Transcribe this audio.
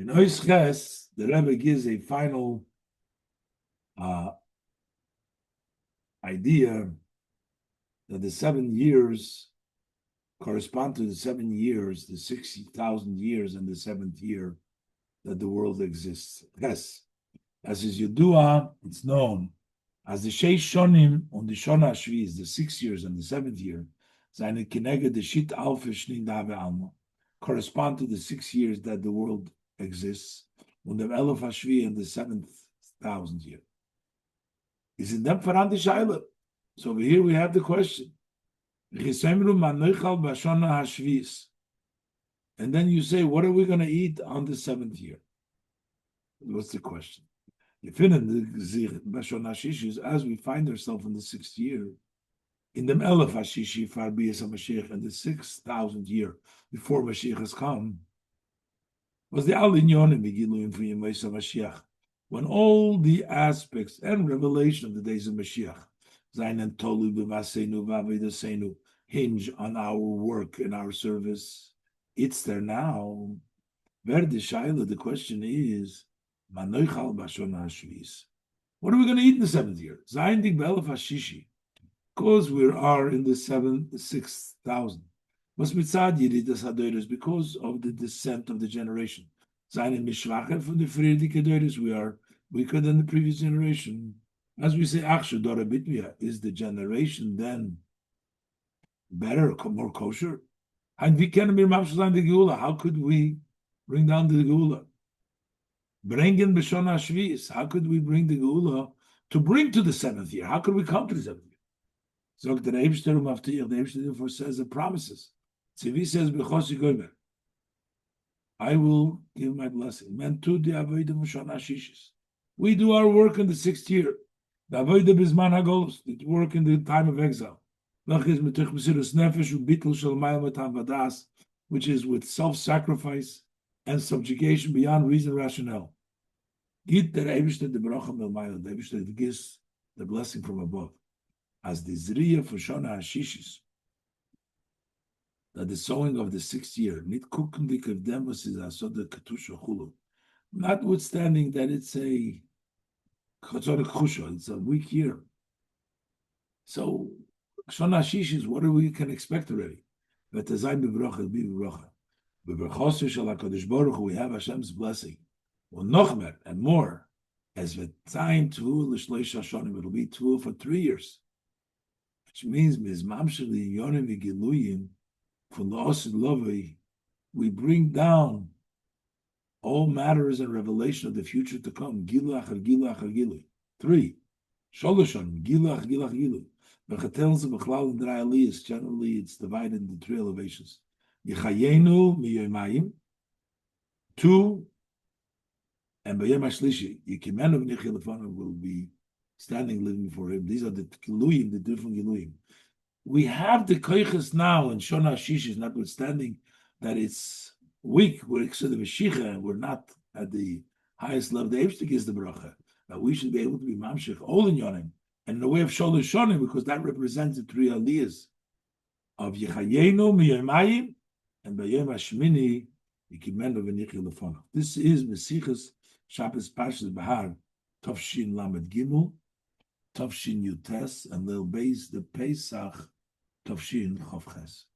In Ois Ches, the Rebbe gives a final idea that the 7 years correspond to the 7 years, the 60,000 years and the 7th year that the world exists. Yes, as is Yudua, it's known as the Sheish Shonim on the Shona Shvi, the 6 years and the 7th year, seine Kinege the Shit Alpha Shnin Dave Alma, correspond to the 6 years that the world exists, on the Elef Hashvi and the 7,000 year. Is in them Faran the Shaila. So over here we have the question. And then you say, what are we going to eat on the 7th year? What's the question? You find as we find ourselves in the 6th year, in the Elef Hashishi Far Biyas HaMashiach, and the 6,000 year before Mashiach has come, was the Al Inyonim Begiluyim for Yemais HaMashiach, when all the aspects and revelation of the days of Mashiach hinge on our work and our service. It's there now. The question is, what are we going to eat in the 7th year? Because we are in the 6,000. Because of the descent of the generation. We are weaker than the previous generation. As we say, is the generation then better, more kosher? How could we bring down the Geulah? How could we bring the Geulah to bring to the 7th year? How could we come to the 7th year? So the Rebbe therefore says the promises. Tzivi says, I will give my blessing. We do our work in the 6th year. The work in the time of exile. Which is with self-sacrifice and subjugation beyond reason and rationale. The Eibishter gives the blessing from above. As the Zriya for Shona Hashishis, that the sowing of the 6th year, notwithstanding that it's a weak year. So, Shona Hashishis, what are we can expect already? We have Hashem's blessing. And more. As the time to it'll be 2 for 3 years. Which means we bring down all matters and revelation of the future to come. 3. Sholoshan, Geulah, Geulah. Generally, it's divided into 3 elevations. 2, and Bayem Ashlishi, Yikimenu v'Nichilafanu will be standing living before him. These are the Giluyim, the different Giluyim. We have the Koiches now in Shona Shishis, notwithstanding that it's weak. We're not at the highest level. The Eibshtik is the bracha. That we should be able to be mamshich all in Yonim, and in the way of Sholosh Shonim, because that represents the 3 aliyahs of Yechayenu miyomayim and Bayem Hashmini Yikimenu v'Nichilafanu. This is Sichos Shabbos Pashas Behar, Tafshin Lamed Gimel, Tafshin Yutes, and they'll base the Pesach Tafshin Chavches.